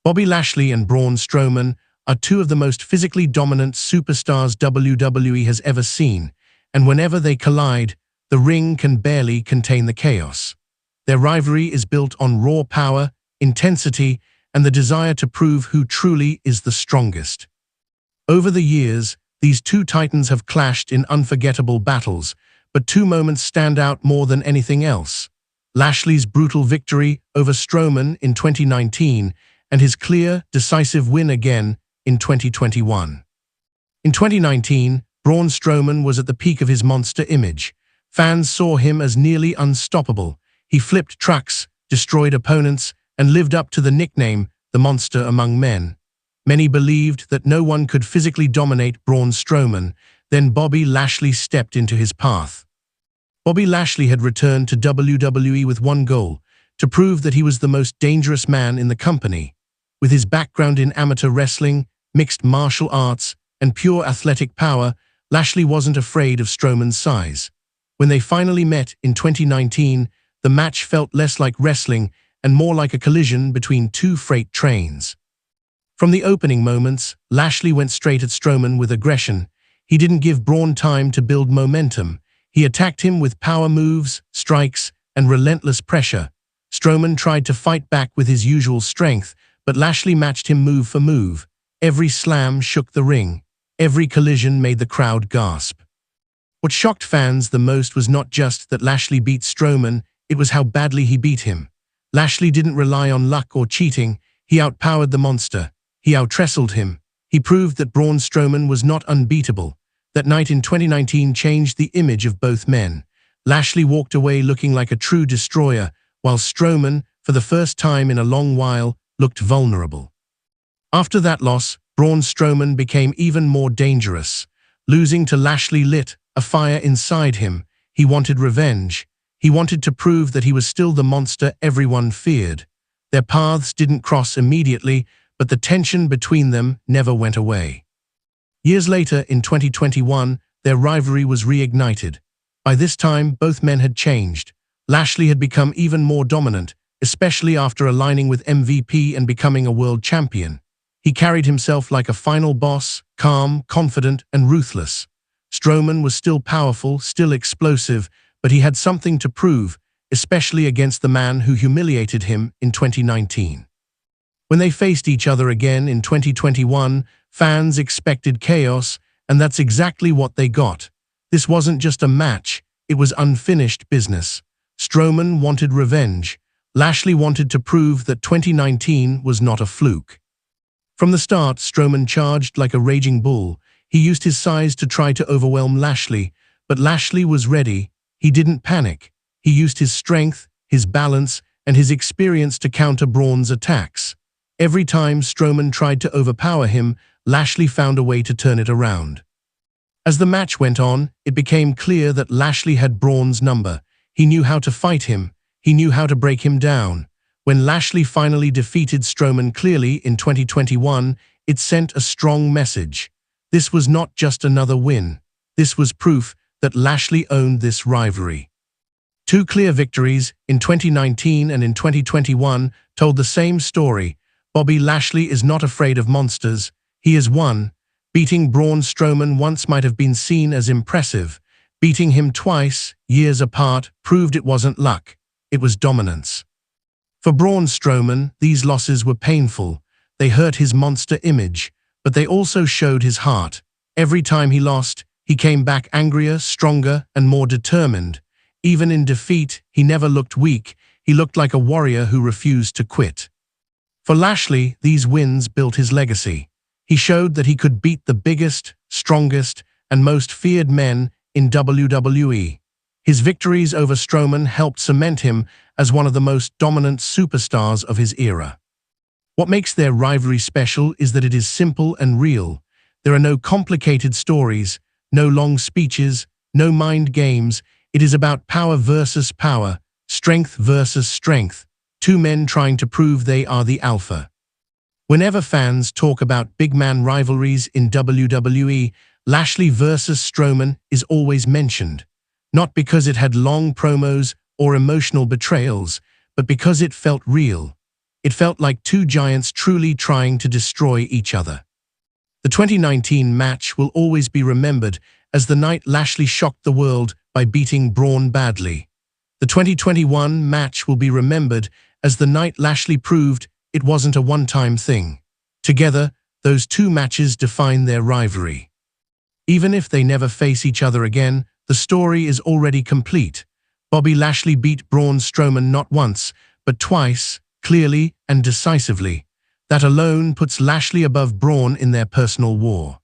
Bobby Lashley and Braun Strowman are two of the most physically dominant superstars WWE has ever seen, and whenever they collide, the ring can barely contain the chaos. Their rivalry is built on raw power, intensity, and the desire to prove who truly is the strongest. Over the years, these two titans have clashed in unforgettable battles, but two moments stand out more than anything else. Lashley's brutal victory over Strowman in 2019 and his clear, decisive win again in 2021. In 2019, Braun Strowman was at the peak of his monster image. Fans saw him as nearly unstoppable. He flipped trucks, destroyed opponents, and lived up to the nickname, the Monster Among Men. Many believed that no one could physically dominate Braun Strowman. Then Bobby Lashley stepped into his path. Bobby Lashley had returned to WWE with one goal: to prove that he was the most dangerous man in the company. With his background in amateur wrestling, mixed martial arts, and pure athletic power, Lashley wasn't afraid of Strowman's size. When they finally met in 2019, the match felt less like wrestling and more like a collision between two freight trains. From the opening moments, Lashley went straight at Strowman with aggression. He didn't give Braun time to build momentum. He attacked him with power moves, strikes, and relentless pressure. Strowman tried to fight back with his usual strength, but Lashley matched him move for move. Every slam shook the ring. Every collision made the crowd gasp. What shocked fans the most was not just that Lashley beat Strowman, it was how badly he beat him. Lashley didn't rely on luck or cheating. He outpowered the monster. He out-wrestled him. He proved that Braun Strowman was not unbeatable. That night in 2019 changed the image of both men. Lashley walked away looking like a true destroyer, while Strowman, for the first time in a long while, looked vulnerable. After that loss, Braun Strowman became even more dangerous. Losing to Lashley lit a fire inside him. He wanted revenge. He wanted to prove that he was still the monster everyone feared. Their paths didn't cross immediately, but the tension between them never went away. Years later, in 2021, their rivalry was reignited. By this time, both men had changed. Lashley had become even more dominant, especially after aligning with MVP and becoming a world champion. He carried himself like a final boss, calm, confident, and ruthless. Strowman was still powerful, still explosive, but he had something to prove, especially against the man who humiliated him in 2019. When they faced each other again in 2021, fans expected chaos, and that's exactly what they got. This wasn't just a match, it was unfinished business. Strowman wanted revenge. Lashley wanted to prove that 2019 was not a fluke. From the start, Strowman charged like a raging bull. He used his size to try to overwhelm Lashley, but Lashley was ready. He didn't panic. He used his strength, his balance, and his experience to counter Braun's attacks. Every time Strowman tried to overpower him, Lashley found a way to turn it around. As the match went on, it became clear that Lashley had Braun's number. He knew how to fight him. He knew how to break him down. When Lashley finally defeated Strowman clearly in 2021, it sent a strong message. This was not just another win. This was proof that Lashley owned this rivalry. Two clear victories, in 2019 and in 2021, told the same story. Bobby Lashley is not afraid of monsters. He is one. Beating Braun Strowman once might have been seen as impressive. Beating him twice, years apart, proved it wasn't luck. It was dominance. For Braun Strowman, these losses were painful. They hurt his monster image, but they also showed his heart. Every time he lost, he came back angrier, stronger, and more determined. Even in defeat, he never looked weak. He looked like a warrior who refused to quit. For Lashley, these wins built his legacy. He showed that he could beat the biggest, strongest, and most feared men in WWE. His victories over Strowman helped cement him as one of the most dominant superstars of his era. What makes their rivalry special is that it is simple and real. There are no complicated stories, no long speeches, no mind games. It is about power versus power, strength versus strength, two men trying to prove they are the alpha. Whenever fans talk about big man rivalries in WWE, Lashley versus Strowman is always mentioned. Not because it had long promos or emotional betrayals, but because it felt real. It felt like two giants truly trying to destroy each other. The 2019 match will always be remembered as the night Lashley shocked the world by beating Braun badly. The 2021 match will be remembered as the night Lashley proved it wasn't a one-time thing. Together, those two matches define their rivalry. Even if they never face each other again, the story is already complete. Bobby Lashley beat Braun Strowman not once, but twice, clearly and decisively. That alone puts Lashley above Braun in their personal war.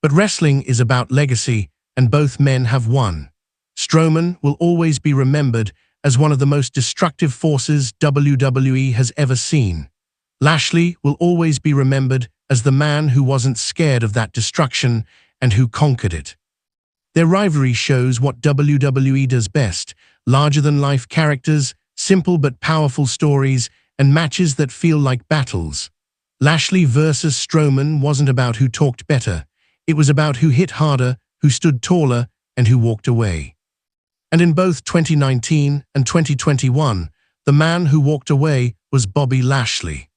But wrestling is about legacy, and both men have won. Strowman will always be remembered as one of the most destructive forces WWE has ever seen. Lashley will always be remembered as the man who wasn't scared of that destruction and who conquered it. Their rivalry shows what WWE does best: larger-than-life characters, simple but powerful stories, and matches that feel like battles. Lashley versus Strowman wasn't about who talked better. It was about who hit harder, who stood taller, and who walked away. And in both 2019 and 2021, the man who walked away was Bobby Lashley.